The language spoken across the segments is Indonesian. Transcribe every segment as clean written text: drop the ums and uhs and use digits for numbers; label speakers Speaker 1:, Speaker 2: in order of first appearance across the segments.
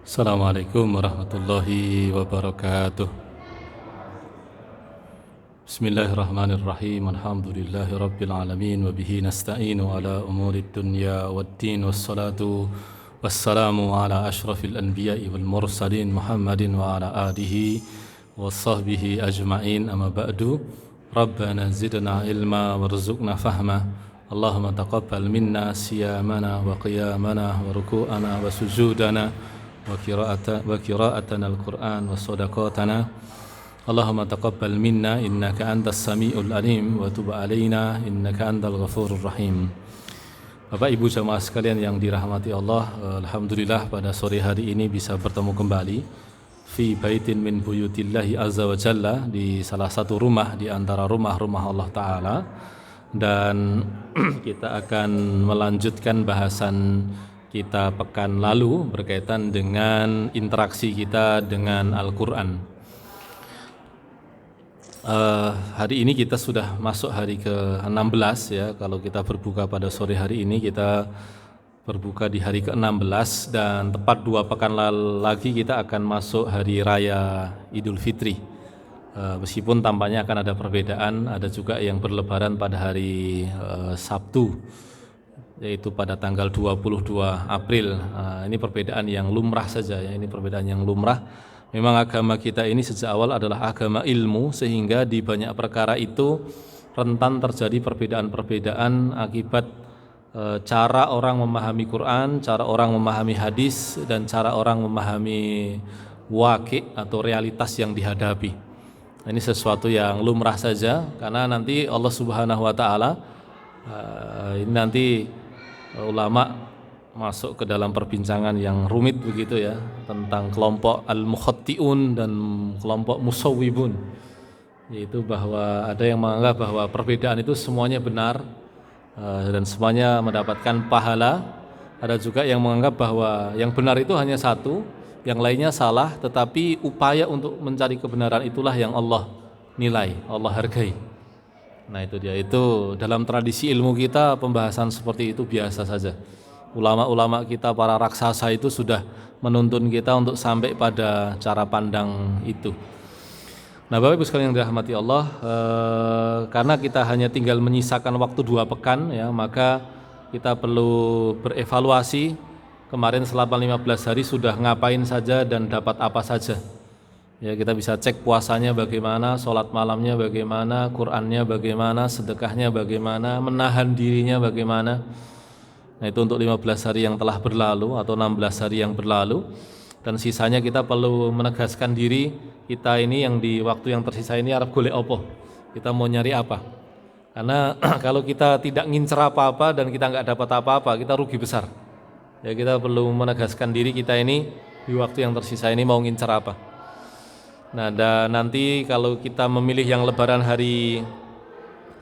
Speaker 1: Assalamualaikum warahmatullahi wabarakatuh. Bismillahirrahmanirrahim. Alhamdulillahi rabbil alamin wa bihi nasta'inu ala umurid dunya waddin, wassalatu wassalamu ala ashrafil anbiya'i wal mursalin Muhammadin wa ala alihi wa sahbihi ajma'in, amma ba'du. Rabbana zidna ilma warzuqna fahma. Allahumma taqabbal minna siyamana wa qiyamana wa ruku'ana wa sujudana wa qira'atana al-Qur'an wa sadaqatana. Allahumma taqabbal minna innaka antas sami'ul alim wa tub alaina innaka antal ghafurur rahim. Bapak Ibu jamaah sekalian yang dirahmati Allah, alhamdulillah pada sore hari ini bisa bertemu kembali fi baitin min buyutillahi azza wa jalla, di salah satu rumah di antara rumah-rumah Allah Ta'ala, dan kita akan melanjutkan bahasan kita pekan lalu berkaitan dengan interaksi kita dengan Al-Quran. Hari ini kita sudah masuk hari ke-16 ya. Kalau kita berbuka pada sore hari ini, kita berbuka di hari ke-16, dan tepat 2 pekan lagi kita akan masuk hari raya Idul Fitri. Meskipun tampaknya akan ada perbedaan, ada juga yang berlebaran pada hari Sabtu, yaitu pada tanggal 22 April. Ini perbedaan yang lumrah saja ya, ini perbedaan yang lumrah. Memang agama kita ini sejak awal adalah agama ilmu, sehingga di banyak perkara itu rentan terjadi perbedaan-perbedaan akibat cara orang memahami Quran, cara orang memahami hadis, dan cara orang memahami waqi' atau realitas yang dihadapi. Ini sesuatu yang lumrah saja, karena nanti Allah Subhanahu wa Ta'ala, ini nanti ulama masuk ke dalam perbincangan yang rumit begitu ya, tentang kelompok al-mukhatti'un dan kelompok musawwibun, yaitu bahwa ada yang menganggap bahwa perbedaan itu semuanya benar dan semuanya mendapatkan pahala. Ada juga yang menganggap bahwa yang benar itu hanya satu, yang lainnya salah, tetapi upaya untuk mencari kebenaran itulah yang Allah nilai, Allah hargai. Nah itu dia, itu dalam tradisi ilmu kita pembahasan seperti itu biasa saja. Ulama-ulama kita, para raksasa itu sudah menuntun kita untuk sampai pada cara pandang itu. Nah Bapak Ibu sekalian yang dirahmati Allah, karena kita hanya tinggal menyisakan waktu 2 pekan ya, maka kita perlu berevaluasi kemarin selama 15 hari sudah ngapain saja dan dapat apa saja. Ya, kita bisa cek puasanya bagaimana, sholat malamnya bagaimana, Qur'annya bagaimana, sedekahnya bagaimana, menahan dirinya bagaimana. Nah itu untuk 15 hari yang telah berlalu atau 16 hari yang berlalu. Dan sisanya kita perlu menegaskan diri kita ini yang di waktu yang tersisa ini arep golek apa, kita mau nyari apa. Karena kalau kita tidak ngincer apa-apa dan kita nggak dapat apa-apa, kita rugi besar. Ya, kita perlu menegaskan diri kita ini di waktu yang tersisa ini mau ngincer apa. Nah dan nanti kalau kita memilih yang lebaran hari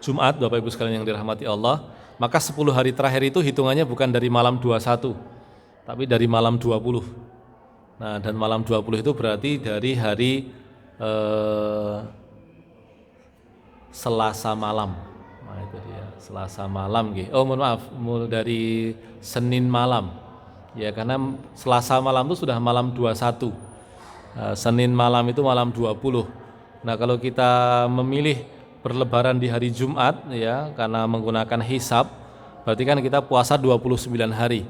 Speaker 1: Jumat, Bapak Ibu sekalian yang dirahmati Allah, maka 10 hari terakhir itu hitungannya bukan dari malam 21, tapi dari malam 20. Nah dan malam 20 itu berarti dari hari Selasa malam. Nah itu dia, Selasa malam gitu. Oh mohon maaf, dari Senin malam. Ya karena Selasa malam itu sudah malam 21. Senin malam itu malam 20. Nah kalau kita memilih berlebaran di hari Jumat ya, karena menggunakan hisab, berarti kan kita puasa 29 hari.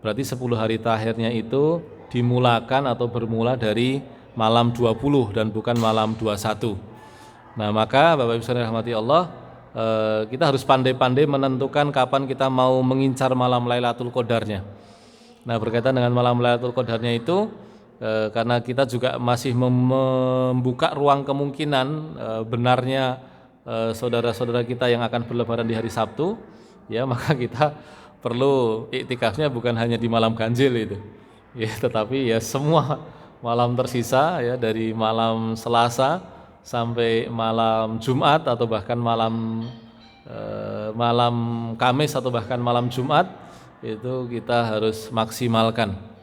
Speaker 1: Berarti 10 hari terakhirnya itu dimulakan atau bermula dari malam 20 dan bukan malam 21. Nah maka Bapak Ibu sekalian rahmati Allah, kita harus pandai-pandai menentukan kapan kita mau mengincar malam Lailatul Qadarnya. Nah berkaitan dengan malam Lailatul Qadarnya itu, karena kita juga masih membuka ruang kemungkinan benarnya saudara-saudara kita yang akan berlebaran di hari Sabtu, ya maka kita perlu iktikafnya bukan hanya di malam ganjil itu, ya tetapi ya semua malam tersisa ya, dari malam Selasa sampai malam Jumat atau bahkan malam Kamis atau bahkan malam Jumat, itu kita harus maksimalkan.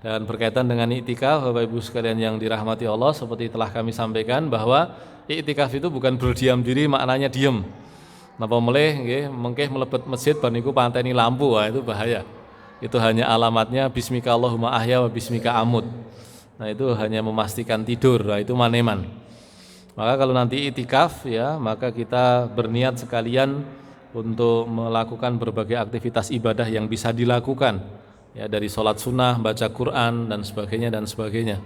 Speaker 1: Dan berkaitan dengan iktikaf, Bapak Ibu sekalian yang dirahmati Allah, seperti telah kami sampaikan bahwa iktikaf itu bukan berdiam diri maknanya diem. Napa meleh nggih mengkeh mlebet masjid bar niku panteni lampu, wah itu bahaya. Itu hanya alamatnya bismika Allahumma ahya wa bismika amut. Nah itu hanya memastikan tidur. Nah itu maneman. Maka kalau nanti itikaf ya, maka kita berniat sekalian untuk melakukan berbagai aktivitas ibadah yang bisa dilakukan ya, dari sholat sunnah, baca Quran dan sebagainya dan sebagainya.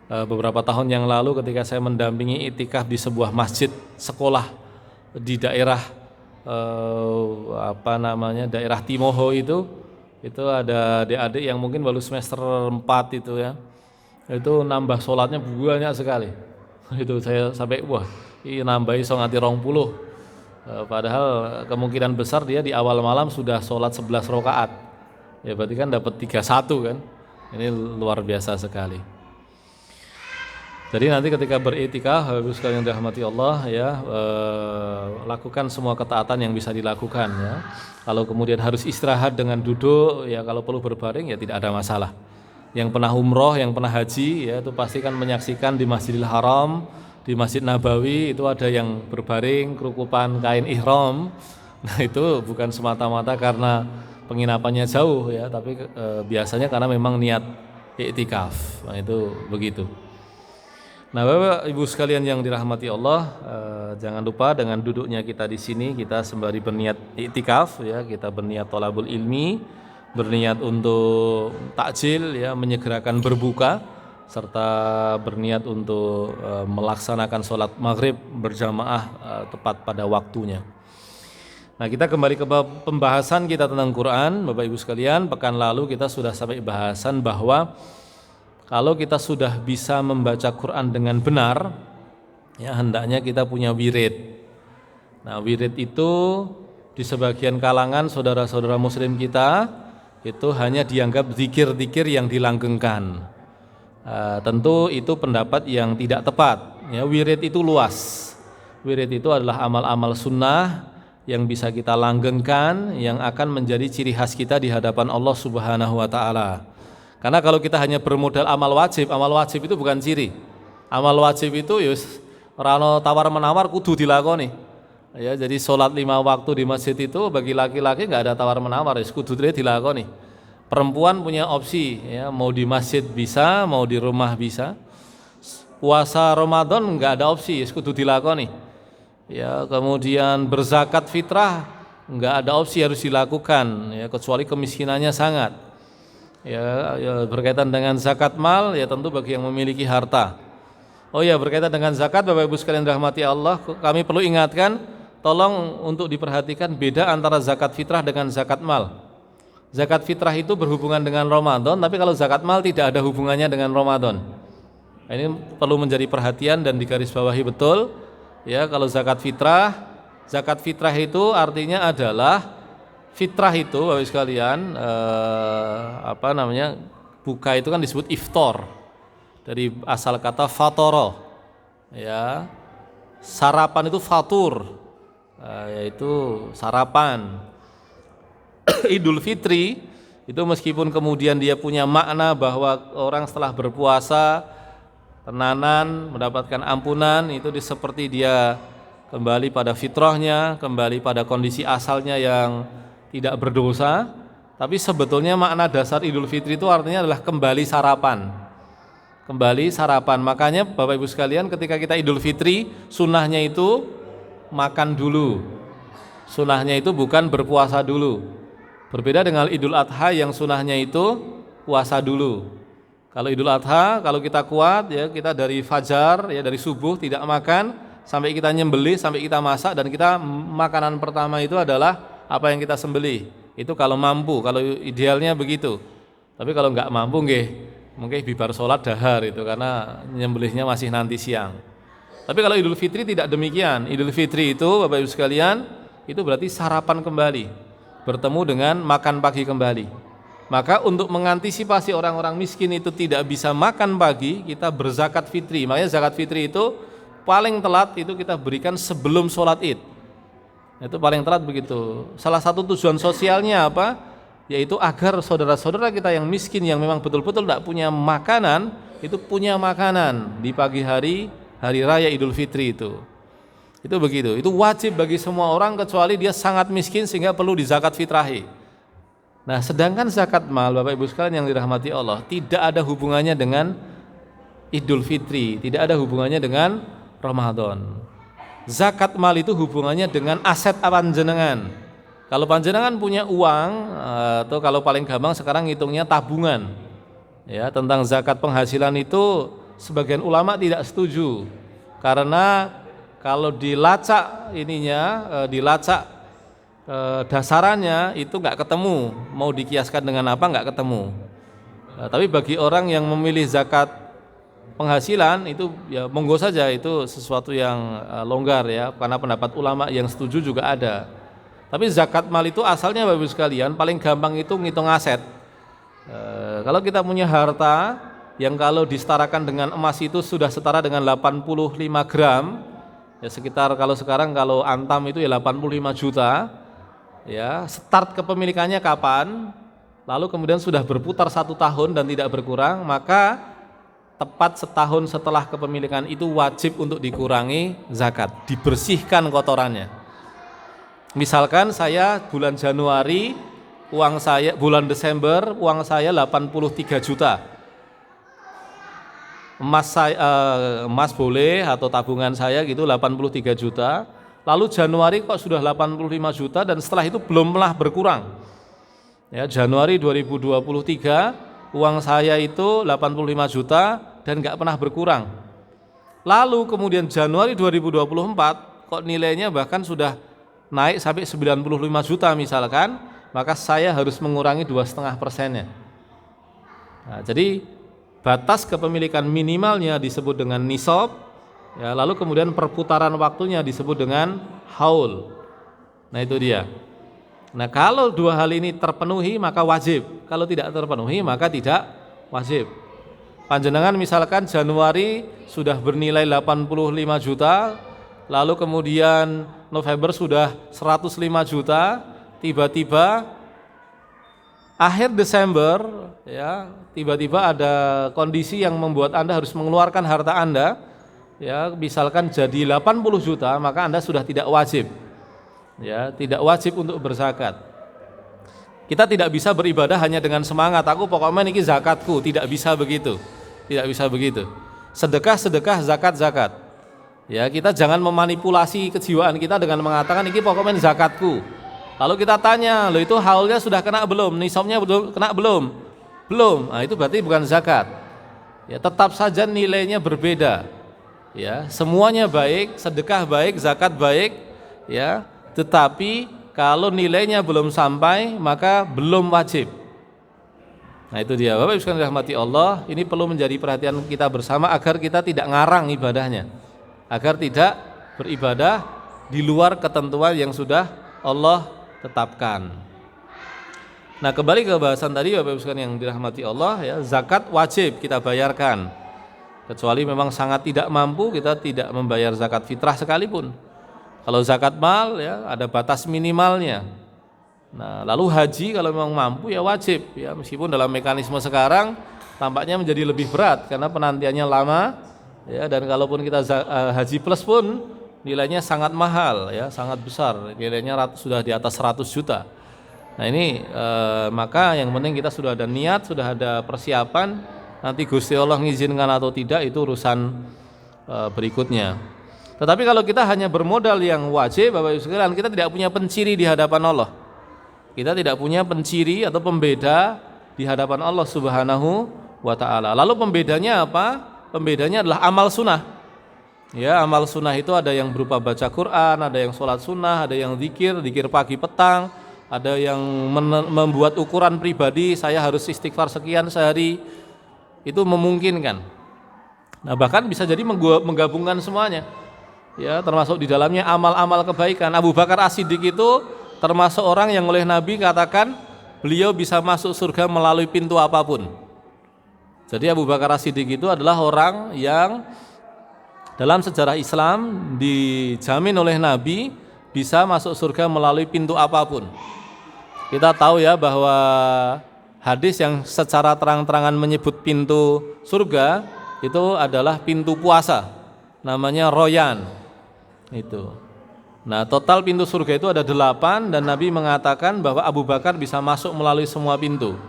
Speaker 1: Beberapa tahun yang lalu ketika saya mendampingi itikaf di sebuah masjid sekolah di daerah daerah Timoho itu ada adik-adik yang mungkin baru semester 4 itu ya, itu nambah sholatnya banyak sekali. Itu saya sampai ini nambahi nganti 20. Padahal kemungkinan besar dia di awal malam sudah sholat 11 rakaat. Ya berarti kan dapat 31 kan. Ini luar biasa sekali. Jadi nanti ketika beritikaf, Bapak sekalian dirahmati Allah ya, lakukan semua ketaatan yang bisa dilakukan ya. Kalau kemudian harus istirahat dengan duduk ya, kalau perlu berbaring ya tidak ada masalah. Yang pernah umroh, yang pernah haji ya, itu pasti kan menyaksikan di Masjidil Haram, di Masjid Nabawi itu ada yang berbaring kerukupan kain ihram. Nah itu bukan semata-mata karena penginapannya jauh ya, tapi biasanya karena memang niat iktikaf. Nah itu begitu. Nah, Bapak Ibu sekalian yang dirahmati Allah, jangan lupa dengan duduknya kita di sini kita sembari berniat iktikaf ya, kita berniat thalabul ilmi, berniat untuk takjil ya, menyegerakan berbuka serta berniat untuk melaksanakan sholat maghrib berjamaah tepat pada waktunya. Nah, kita kembali ke pembahasan kita tentang Quran, Bapak Ibu sekalian. Pekan lalu kita sudah sampai bahasan bahwa kalau kita sudah bisa membaca Quran dengan benar, ya hendaknya kita punya wirid. Nah, wirid itu di sebagian kalangan saudara-saudara muslim kita itu hanya dianggap zikir-zikir yang dilanggengkan. Tentu itu pendapat yang tidak tepat. Ya, wirid itu luas. Wirid itu adalah amal-amal sunnah yang bisa kita langgengkan, yang akan menjadi ciri khas kita di hadapan Allah Subhanahu wa Ta'ala. Karena kalau kita hanya bermodal amal wajib itu bukan ciri. Amal wajib itu yus rano tawar-menawar kudu dilakoni. Ya, jadi sholat 5 waktu di masjid itu bagi laki-laki nggak ada tawar-menawar, kudu dilakoni. Perempuan punya opsi, ya, mau di masjid bisa, mau di rumah bisa. Puasa Ramadan nggak ada opsi, kudu dilakoni. Ya, kemudian berzakat fitrah nggak ada opsi, harus dilakukan, ya, kecuali kemiskinannya sangat. Ya, berkaitan dengan zakat mal ya tentu bagi yang memiliki harta. Oh ya, berkaitan dengan zakat Bapak Ibu sekalian rahmati Allah, kami perlu ingatkan, tolong untuk diperhatikan beda antara zakat fitrah dengan zakat mal. Zakat fitrah itu berhubungan dengan Ramadan, tapi kalau zakat mal tidak ada hubungannya dengan Ramadan. Ini perlu menjadi perhatian dan digarisbawahi betul. Ya, kalau zakat fitrah itu artinya adalah fitrah itu Bapak sekalian buka itu kan disebut iftar dari asal kata fatoro ya, sarapan itu fatur yaitu sarapan. Idul Fitri itu meskipun kemudian dia punya makna bahwa orang setelah berpuasa tenanan mendapatkan ampunan, itu seperti dia kembali pada fitrahnya, kembali pada kondisi asalnya yang tidak berdosa, tapi sebetulnya makna dasar Idul Fitri itu artinya adalah kembali sarapan. Kembali sarapan. Makanya Bapak Ibu sekalian, ketika kita Idul Fitri, sunnahnya itu makan dulu. Sunnahnya itu bukan berpuasa dulu. Berbeda dengan Idul Adha yang sunnahnya itu puasa dulu. Kalau Idul Adha, kalau kita kuat ya, kita dari fajar ya, dari subuh tidak makan sampai kita nyembelih, sampai kita masak, dan kita makanan pertama itu adalah apa yang kita sembelih. Itu kalau mampu, kalau idealnya begitu. Tapi kalau nggak mampu mungkin bibar sholat dahar itu, karena nyembelihnya masih nanti siang. Tapi kalau Idul Fitri tidak demikian. Idul Fitri itu Bapak Ibu sekalian, itu berarti sarapan kembali, bertemu dengan makan pagi kembali. Maka untuk mengantisipasi orang-orang miskin itu tidak bisa makan pagi, kita berzakat fitri. Makanya zakat fitri itu paling telat itu kita berikan sebelum sholat Id. Itu paling telat begitu. Salah satu tujuan sosialnya apa? Yaitu agar saudara-saudara kita yang miskin, yang memang betul-betul tidak punya makanan, itu punya makanan di pagi hari raya Idul Fitri itu. Itu begitu. Itu wajib bagi semua orang kecuali dia sangat miskin sehingga perlu dizakat fitrahi. Nah, sedangkan zakat mal, Bapak Ibu sekalian yang dirahmati Allah, tidak ada hubungannya dengan Idul Fitri, tidak ada hubungannya dengan Ramadan. Zakat mal itu hubungannya dengan aset panjenengan. Kalau panjenengan punya uang, atau kalau paling gampang sekarang ngitungnya tabungan. Ya, tentang zakat penghasilan itu sebagian ulama tidak setuju. Karena kalau dilacak dasarannya itu nggak ketemu, mau dikiaskan dengan apa nggak ketemu. Tapi bagi orang yang memilih zakat penghasilan itu ya monggo saja, itu sesuatu yang longgar ya, karena pendapat ulama yang setuju juga ada. Tapi zakat mal itu asalnya Bapak Ibu sekalian paling gampang itu ngitung aset. Kalau kita punya harta yang kalau disetarakan dengan emas itu sudah setara dengan 85 gram, ya sekitar kalau sekarang kalau antam itu ya 85 juta, ya start kepemilikannya kapan, lalu kemudian sudah berputar 1 tahun dan tidak berkurang, maka tepat setahun setelah kepemilikan itu wajib untuk dikurangi zakat, dibersihkan kotorannya. Misalkan saya bulan Januari uang saya, bulan Desember uang saya 83 juta. Emas boleh atau tabungan saya gitu 83 juta. Lalu Januari kok sudah 85 juta dan setelah itu belumlah berkurang. Ya, Januari 2023 uang saya itu 85 juta dan nggak pernah berkurang. Lalu kemudian Januari 2024 kok nilainya bahkan sudah naik sampai 95 juta misalkan, maka saya harus mengurangi 2,5%-nya. Nah, jadi batas kepemilikan minimalnya disebut dengan nisab, ya, lalu kemudian perputaran waktunya disebut dengan haul. Nah itu dia. Nah kalau dua hal ini terpenuhi maka wajib, kalau tidak terpenuhi maka tidak wajib. Panjenengan misalkan Januari sudah bernilai 85 juta, lalu kemudian November sudah 105 juta, tiba-tiba akhir Desember ya, tiba-tiba ada kondisi yang membuat Anda harus mengeluarkan harta Anda, ya, misalkan jadi 80 juta, maka Anda sudah tidak wajib. Ya, tidak wajib untuk berzakat. Kita tidak bisa beribadah hanya dengan semangat, aku pokoknya niki zakatku, tidak bisa begitu. Tidak bisa begitu. Sedekah, zakat. Ya, kita jangan memanipulasi kejiwaan kita dengan mengatakan niki pokoknya zakatku. Lalu kita tanya, loh itu haulnya sudah kena belum? Nisabnya belum kena belum? Belum. Nah, itu berarti bukan zakat. Ya, tetap saja nilainya berbeda. Ya, semuanya baik, sedekah baik, zakat baik, ya. Tetapi kalau nilainya belum sampai maka belum wajib. Nah, itu dia. Bapak Ibu sekalian dirahmati Allah, ini perlu menjadi perhatian kita bersama agar kita tidak ngarang ibadahnya. Agar tidak beribadah di luar ketentuan yang sudah Allah tetapkan. Nah, kembali ke bahasan tadi Bapak Ibu sekalian yang dirahmati Allah, ya, zakat wajib kita bayarkan. Kecuali memang sangat tidak mampu, kita tidak membayar zakat fitrah sekalipun. Kalau zakat mal ya ada batas minimalnya. Nah, lalu haji kalau memang mampu ya wajib, ya, meskipun dalam mekanisme sekarang tampaknya menjadi lebih berat karena penantiannya lama, ya, dan kalaupun kita haji plus pun nilainya sangat mahal, ya, sangat besar, nilainya sudah di atas 100 juta. Nah ini maka yang penting kita sudah ada niat, sudah ada persiapan, nanti Gusti Allah mengizinkan atau tidak itu urusan berikutnya. Tetapi kalau kita hanya bermodal yang wajib, Bapak Ibu sekalian, kita tidak punya penciri di hadapan Allah. Kita tidak punya penciri atau pembeda di hadapan Allah Subhanahu wa ta'ala. Lalu pembedanya apa? Pembedanya adalah amal sunnah. Ya, amal sunnah itu ada yang berupa baca Quran, ada yang sholat sunnah, ada yang zikir pagi petang, ada yang membuat ukuran pribadi, saya harus istighfar sekian sehari. Itu memungkinkan. Nah, bahkan bisa jadi menggabungkan semuanya. Ya, termasuk di dalamnya amal-amal kebaikan. Abu Bakar As-Siddiq itu termasuk orang yang oleh Nabi katakan beliau bisa masuk surga melalui pintu apapun. Jadi Abu Bakar As-Siddiq itu adalah orang yang dalam sejarah Islam dijamin oleh Nabi bisa masuk surga melalui pintu apapun. Kita tahu ya bahwa hadis yang secara terang-terangan menyebut pintu surga itu adalah pintu puasa, namanya Royan. Itu. Nah, total pintu surga itu ada 8 dan Nabi mengatakan bahwa Abu Bakar bisa masuk melalui semua pintu.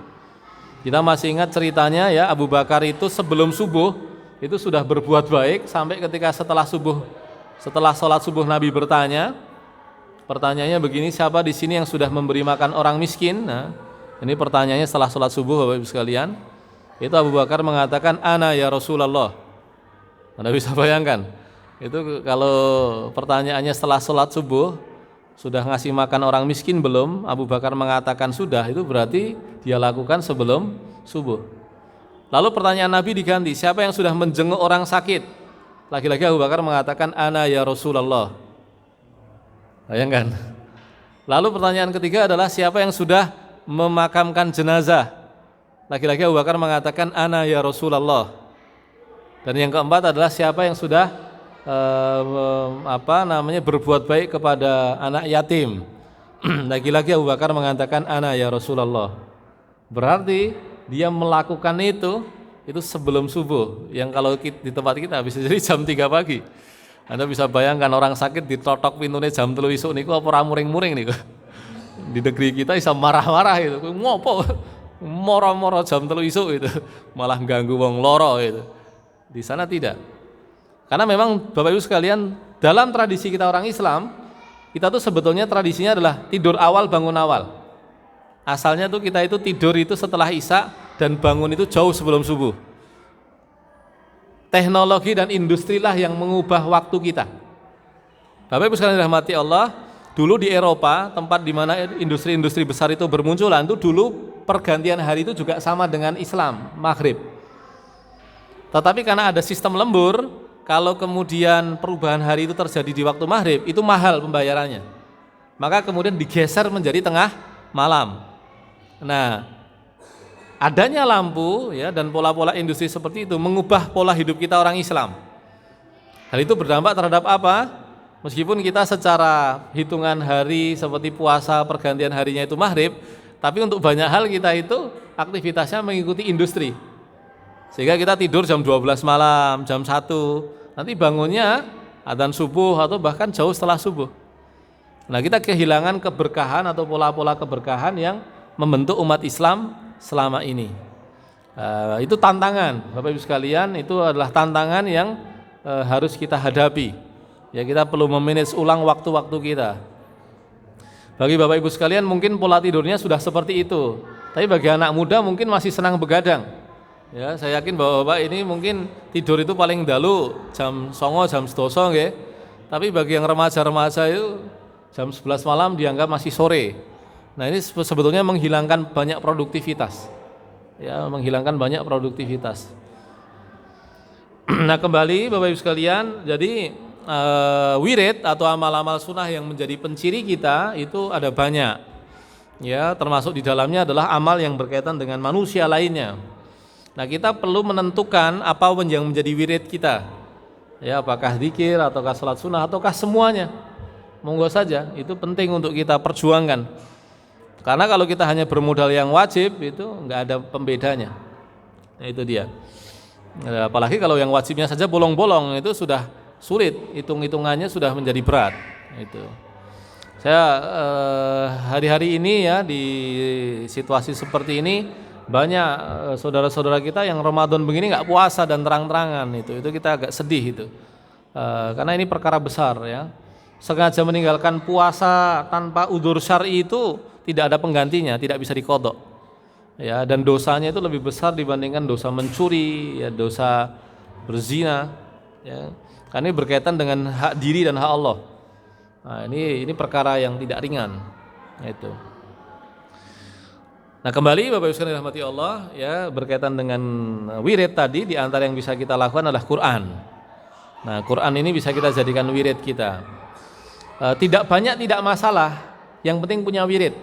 Speaker 1: Kita masih ingat ceritanya ya, Abu Bakar itu sebelum subuh itu sudah berbuat baik sampai ketika setelah sholat subuh Nabi bertanya, pertanyaannya begini, siapa di sini yang sudah memberi makan orang miskin? Nah, ini pertanyaannya setelah sholat subuh Bapak Ibu sekalian. Itu Abu Bakar mengatakan, ana ya Rasulullah. Anda bisa bayangkan, itu kalau pertanyaannya setelah sholat subuh, sudah ngasih makan orang miskin belum? Abu Bakar mengatakan sudah, itu berarti dia lakukan sebelum subuh. Lalu pertanyaan Nabi diganti, siapa yang sudah menjenguk orang sakit? Lagi-lagi Abu Bakar mengatakan, ana ya Rasulullah. Bayangkan. Lalu pertanyaan ketiga adalah siapa yang sudah memakamkan jenazah? Lagi-lagi Abu Bakar mengatakan, ana ya Rasulullah. Dan yang keempat adalah siapa yang sudah berbuat baik kepada anak yatim. Lagi-lagi Abu Bakar mengatakan, ana ya Rasulullah. Berarti dia melakukan itu sebelum subuh, yang kalau di tempat kita bisa jadi jam 3 pagi. Anda bisa bayangkan orang sakit ditotok pintunya jam 3 isuk niku apa ora muring-muring niku. Di negeri kita bisa marah-marah itu. Ngopo? Moro-moro jam 3 isuk itu. Malah ganggu wong loro itu. Di sana tidak. Karena memang Bapak Ibu sekalian, dalam tradisi kita orang Islam, kita tuh sebetulnya tradisinya adalah tidur awal bangun awal. Asalnya tuh kita itu tidur itu setelah Isya dan bangun itu jauh sebelum subuh. Teknologi dan industri lah yang mengubah waktu kita. Bapak Ibu sekalian dirahmati Allah, dulu di Eropa, tempat di mana industri-industri besar itu bermunculan, itu dulu pergantian hari itu juga sama dengan Islam, Maghrib. Tetapi karena ada sistem lembur, kalau kemudian perubahan hari itu terjadi di waktu Maghrib, itu mahal pembayarannya. Maka kemudian digeser menjadi tengah malam. Nah, adanya lampu ya dan pola-pola industri seperti itu mengubah pola hidup kita orang Islam. Hal itu berdampak terhadap apa? Meskipun kita secara hitungan hari seperti puasa pergantian harinya itu Maghrib, tapi untuk banyak hal kita itu aktivitasnya mengikuti industri. Sehingga kita tidur jam 12 malam, jam 1, nanti bangunnya adzan subuh atau bahkan jauh setelah subuh. Nah, kita kehilangan keberkahan atau pola-pola keberkahan yang membentuk umat Islam selama ini. Itu tantangan, Bapak Ibu sekalian, itu adalah tantangan yang harus kita hadapi. Ya, kita perlu memanage ulang waktu-waktu kita. Bagi Bapak Ibu sekalian mungkin pola tidurnya sudah seperti itu, tapi bagi anak muda mungkin masih senang begadang. Ya, saya yakin bahwa Bapak ini mungkin tidur itu paling dalu jam 09.00, jam 12.00 nggih. Tapi bagi yang remaja-remaja itu jam 11 malam dianggap masih sore. Nah, ini sebetulnya menghilangkan banyak produktivitas. Ya, menghilangkan banyak produktivitas. Nah, kembali Bapak Ibu sekalian, jadi wirid atau amal-amal sunnah yang menjadi penciri kita itu ada banyak. Ya, termasuk di dalamnya adalah amal yang berkaitan dengan manusia lainnya. Nah, kita perlu menentukan apa yang menjadi wirid kita. Ya, apakah zikir ataukah salat sunnah ataukah semuanya. Monggo saja, itu penting untuk kita perjuangkan. Karena kalau kita hanya bermodal yang wajib itu enggak ada pembedanya. Nah, itu dia. Apalagi kalau yang wajibnya saja bolong-bolong itu sudah sulit, hitung-hitungannya sudah menjadi berat. Itu. Saya hari-hari ini ya di situasi seperti ini banyak saudara-saudara kita yang Ramadan begini nggak puasa dan terang-terangan itu kita agak sedih itu. Karena ini perkara besar ya. Sengaja meninggalkan puasa tanpa udzur syar'i itu tidak ada penggantinya, tidak bisa diqodho. Ya, dan dosanya itu lebih besar dibandingkan dosa mencuri, ya, dosa berzina, ya. Karena ini berkaitan dengan hak diri dan hak Allah. Nah, ini perkara yang tidak ringan, itu. Nah, kembali Bapak Ibu sekalian dirahmati Allah, ya, berkaitan dengan wirid tadi, di antara yang bisa kita lakukan adalah Quran. Nah, Quran ini bisa kita jadikan wirid kita. Tidak banyak tidak masalah, yang penting punya wirid.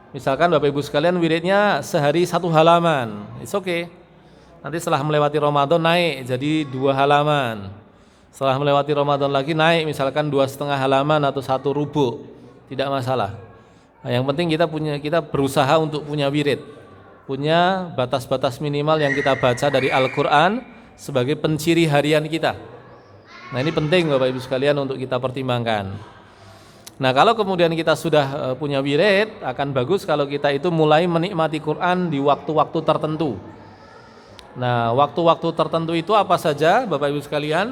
Speaker 1: Misalkan Bapak Ibu sekalian wiridnya sehari 1 halaman, it's okay. Nanti setelah melewati Ramadan naik jadi 2 halaman. Setelah melewati Ramadan lagi naik misalkan 2,5 halaman atau 1 rubu, tidak masalah. Nah, yang penting kita berusaha untuk punya wirid, punya batas-batas minimal yang kita baca dari Al-Quran sebagai penciri harian kita. Nah, ini penting Bapak Ibu sekalian untuk kita pertimbangkan. Nah, kalau kemudian kita sudah punya wirid, akan bagus kalau kita itu mulai menikmati Quran di waktu-waktu tertentu. Nah, waktu-waktu tertentu itu apa saja, Bapak Ibu sekalian?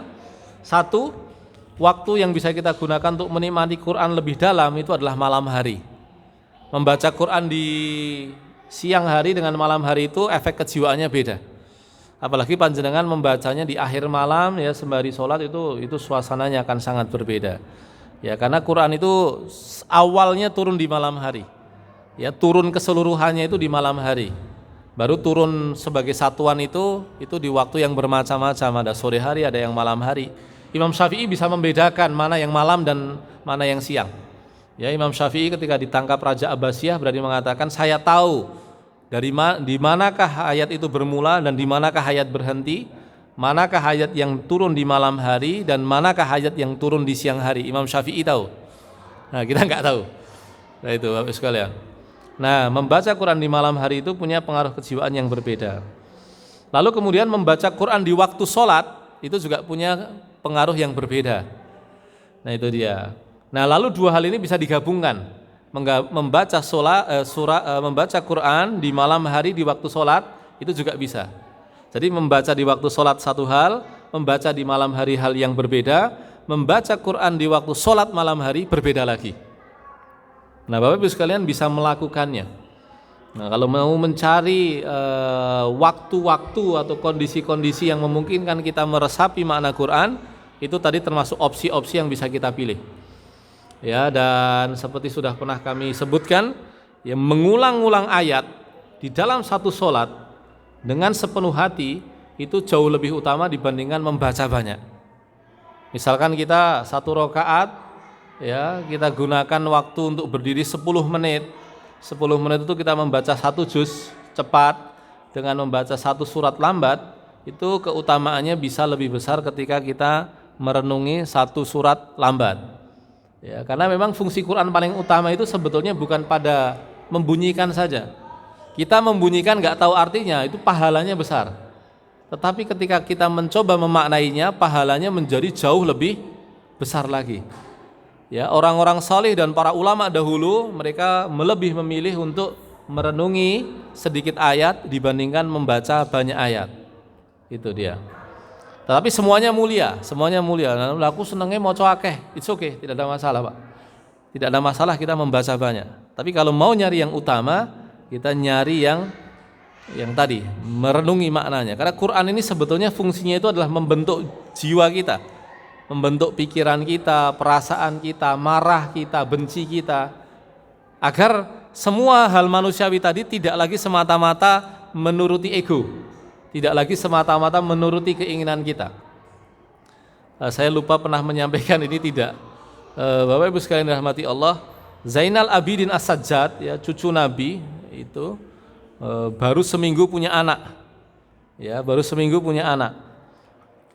Speaker 1: Satu, waktu yang bisa kita gunakan untuk menikmati Quran lebih dalam itu adalah malam hari. Membaca Quran di siang hari dengan malam hari itu efek kejiwaannya beda. Apalagi panjenengan membacanya di akhir malam ya sembari sholat itu suasananya akan sangat berbeda. Ya, karena Quran itu awalnya turun di malam hari. Ya, turun keseluruhannya itu di malam hari. Baru turun sebagai satuan itu di waktu yang bermacam-macam, ada sore hari, ada yang malam hari. Imam Syafi'i bisa membedakan mana yang malam dan mana yang siang. Ya, Imam Syafi'i ketika ditangkap Raja Abbasiyah berani mengatakan, saya tahu di manakah ayat itu bermula dan di manakah ayat berhenti, manakah ayat yang turun di malam hari dan manakah ayat yang turun di siang hari. Imam Syafi'i tahu. Nah, kita nggak tahu. Nah, itu Bapak sekalian. Nah, membaca Quran di malam hari itu punya pengaruh kejiwaan yang berbeda. Lalu kemudian membaca Quran di waktu sholat itu juga punya pengaruh yang berbeda. Nah, itu dia. Nah, lalu dua hal ini bisa digabungkan. Membaca membaca Quran di malam hari di waktu sholat itu juga bisa. Jadi membaca di waktu sholat satu hal, membaca di malam hari hal yang berbeda, membaca Quran di waktu sholat malam hari berbeda lagi. Nah, Bapak Ibu sekalian bisa melakukannya. Nah, kalau mau mencari waktu-waktu atau kondisi-kondisi yang memungkinkan kita meresapi makna Quran, itu tadi termasuk opsi-opsi yang bisa kita pilih. Ya, dan seperti sudah pernah kami sebutkan, ya, mengulang-ulang ayat di dalam satu sholat dengan sepenuh hati itu jauh lebih utama dibandingkan membaca banyak. Misalkan kita satu rakaat, ya, kita gunakan waktu untuk berdiri 10 menit. 10 menit itu kita membaca satu juz cepat dengan membaca satu surat lambat, itu keutamaannya bisa lebih besar ketika kita merenungi satu surat lambat. Ya, karena memang fungsi Quran paling utama itu sebetulnya bukan pada membunyikan saja. Kita membunyikan nggak tahu artinya, itu pahalanya besar. Tetapi ketika kita mencoba memaknainya, pahalanya menjadi jauh lebih besar lagi. Ya, orang-orang saleh dan para ulama dahulu mereka lebih memilih untuk merenungi sedikit ayat dibandingkan membaca banyak ayat. Itu dia. Tetapi semuanya mulia. Lalu aku senangnya mau akeh, it's okay, tidak ada masalah, Pak. Tidak ada masalah kita membaca banyak. Tapi kalau mau nyari yang utama, kita nyari yang tadi, merenungi maknanya. Karena Quran ini sebetulnya fungsinya itu adalah membentuk jiwa kita, membentuk pikiran kita, perasaan kita, marah kita, benci kita, agar semua hal manusiawi tadi tidak lagi semata-mata menuruti ego, tidak lagi semata-mata menuruti keinginan kita. Saya lupa pernah menyampaikan ini tidak. Bapak Ibu sekalian dirahmati Allah, Zainal Abidin As-Sajjad, ya, cucu Nabi itu baru seminggu punya anak. Ya, baru seminggu punya anak.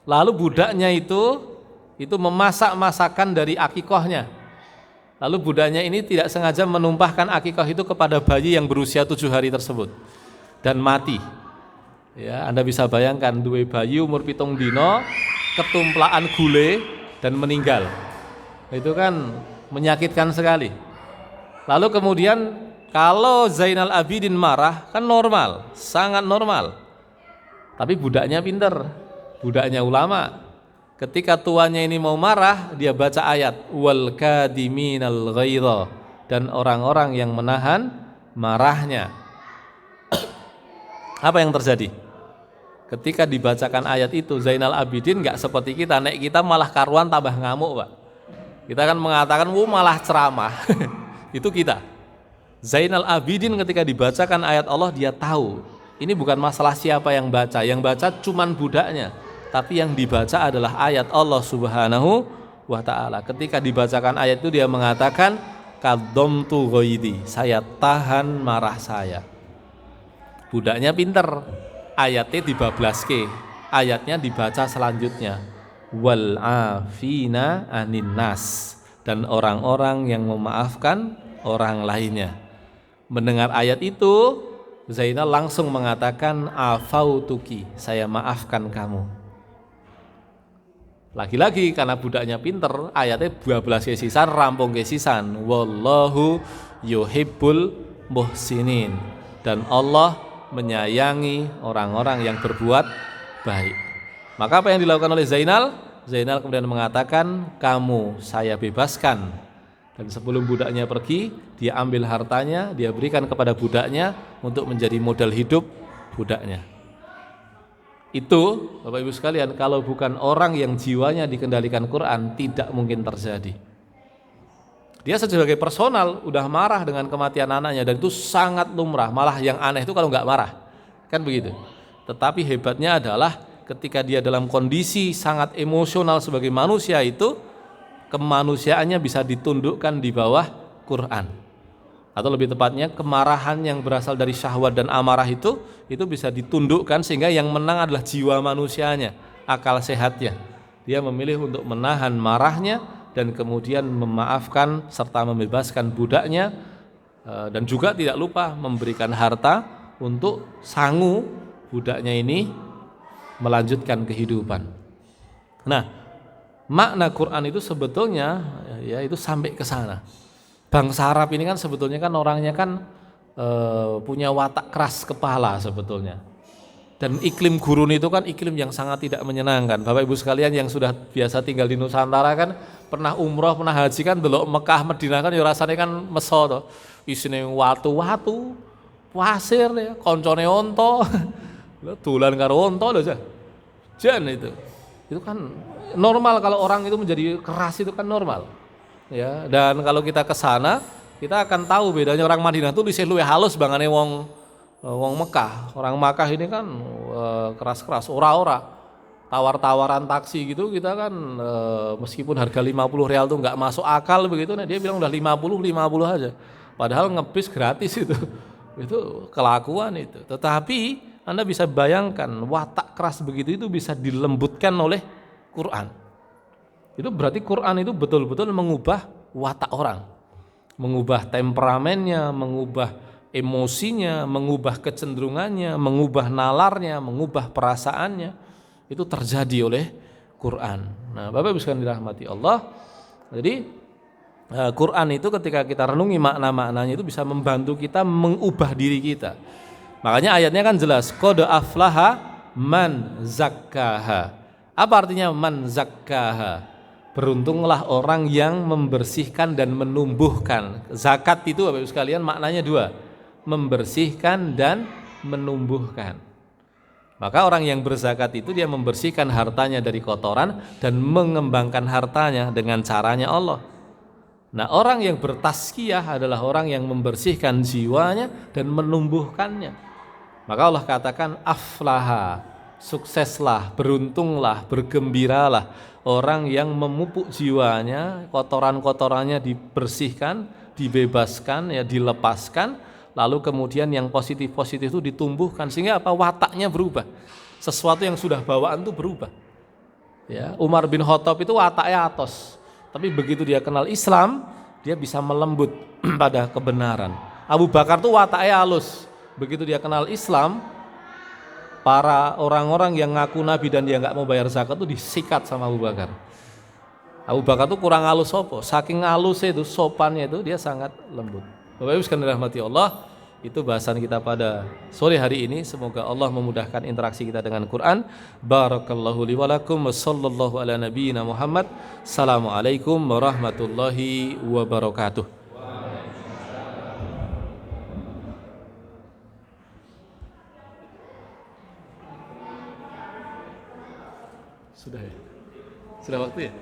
Speaker 1: Lalu budaknya itu memasak masakan dari akikohnya. Lalu budaknya ini tidak sengaja menumpahkan akikoh itu kepada bayi yang berusia 7 hari tersebut dan mati. Ya, Anda bisa bayangkan duwe bayi umur 7 dino ketumplaan gule dan meninggal. Itu kan menyakitkan sekali. Lalu kemudian kalau Zainal Abidin marah kan normal, sangat normal. Tapi budaknya pinter, budaknya ulama. Ketika tuannya ini mau marah, dia baca ayat wal kadiminal ghaidha, dan orang-orang yang menahan marahnya. Apa yang terjadi? Ketika dibacakan ayat itu, Zainal Abidin nggak seperti kita, nek kita malah karuan tambah ngamuk, Pak. Kita kan mengatakan, malah ceramah. Itu kita. Zainal Abidin ketika dibacakan ayat Allah, dia tahu ini bukan masalah siapa yang baca cuman budaknya, tapi yang dibaca adalah ayat Allah Subhanahu wa ta'ala. Ketika dibacakan ayat itu, dia mengatakan qaddamtu ghaidi, saya tahan marah saya. Budaknya pinter, ayatnya dibablaske, ayatnya dibaca selanjutnya wal afina anin nas, dan orang-orang yang memaafkan orang lainnya. Mendengar ayat itu, Zainal langsung mengatakan afautuki, saya maafkan kamu. Lagi-lagi karena budaknya pinter, ayatnya 12 kesisan, rampung kesisan. Wallahu yuhibbul muhsinin. Dan Allah menyayangi orang-orang yang berbuat baik. Maka apa yang dilakukan oleh Zainal? Zainal kemudian mengatakan, kamu saya bebaskan. Dan sebelum budaknya pergi, dia ambil hartanya, dia berikan kepada budaknya untuk menjadi modal hidup budaknya. Itu Bapak Ibu sekalian, kalau bukan orang yang jiwanya dikendalikan Quran, tidak mungkin terjadi. Dia sebagai personal udah marah dengan kematian anaknya, dan itu sangat lumrah. Malah yang aneh itu kalau nggak marah, kan begitu. Tetapi hebatnya adalah ketika dia dalam kondisi sangat emosional sebagai manusia, itu kemanusiaannya bisa ditundukkan di bawah Quran. Atau lebih tepatnya kemarahan yang berasal dari syahwat dan amarah itu bisa ditundukkan, sehingga yang menang adalah jiwa manusianya, akal sehatnya. Dia memilih untuk menahan marahnya dan kemudian memaafkan serta membebaskan budaknya, dan juga tidak lupa memberikan harta untuk sangu budaknya ini melanjutkan kehidupan. Nah, makna Quran itu sebetulnya ya itu sampai ke sana. Bangsa Arab ini kan sebetulnya kan orangnya kan punya watak keras kepala sebetulnya. Dan iklim gurun itu kan iklim yang sangat tidak menyenangkan. Bapak Ibu sekalian yang sudah biasa tinggal di Nusantara kan, pernah umroh, pernah haji kan, delok Mekah, Madinah kan ya rasanya kan meso to. Isine watu-watu, pasir ya, koncone onto. Lho dolan karo onto lho jan itu. Itu kan normal kalau orang itu menjadi keras, itu kan normal. Ya, dan kalau kita ke sana, kita akan tahu bedanya orang Madinah tuh lisih luwih halus bangane wong Mekah. Orang Mekah ini kan keras-keras, ora-ora. Tawar-tawaran taksi gitu kita kan meskipun harga 50 real tuh nggak masuk akal begitu, nah dia bilang udah 50 aja. Padahal ngebis gratis itu. Itu kelakuan itu. Tetapi Anda bisa bayangkan watak keras begitu itu bisa dilembutkan oleh Quran. Itu berarti Quran itu betul-betul mengubah watak orang, mengubah temperamennya, mengubah emosinya, mengubah kecenderungannya, mengubah nalarnya, mengubah perasaannya. Itu terjadi oleh Quran. Nah, Bapak Ibu sekalian dirahmati Allah. Jadi Quran itu ketika kita renungi makna-maknanya itu bisa membantu kita mengubah diri kita. Makanya ayatnya kan jelas, qad aflaha man zakkaha. Apa artinya man zakkaha? Beruntunglah orang yang membersihkan dan menumbuhkan. Zakat itu Bapak Ibu sekalian maknanya dua, membersihkan dan menumbuhkan. Maka orang yang berzakat itu dia membersihkan hartanya dari kotoran dan mengembangkan hartanya dengan caranya Allah. Nah, orang yang bertazkiyah adalah orang yang membersihkan jiwanya dan menumbuhkannya. Maka Allah katakan aflaha, sukseslah, beruntunglah, bergembiralah orang yang memupuk jiwanya, kotoran-kotorannya dibersihkan, dibebaskan, ya dilepaskan, lalu kemudian yang positif-positif itu ditumbuhkan, sehingga apa? Wataknya berubah. Sesuatu yang sudah bawaan itu berubah. Ya, Umar bin Khattab itu wataknya atos, tapi begitu dia kenal Islam, dia bisa melembut pada kebenaran. Abu Bakar tuh wataknya halus, begitu dia kenal Islam, para orang-orang yang ngaku nabi dan dia nggak mau bayar zakat itu disikat sama Abu Bakar. Abu Bakar tuh kurang halus sopo, saking halusnya itu, sopannya itu dia sangat lembut. Bapak Ibu sekalian dirahmati Allah, itu bahasan kita pada sore hari ini. Semoga Allah memudahkan interaksi kita dengan Quran. Barakallahu li wa lakum wa sallallahu ala nabiyyina Muhammad. Assalamualaikum warahmatullahi wabarakatuh. Sudah ya? Sudah waktu ya?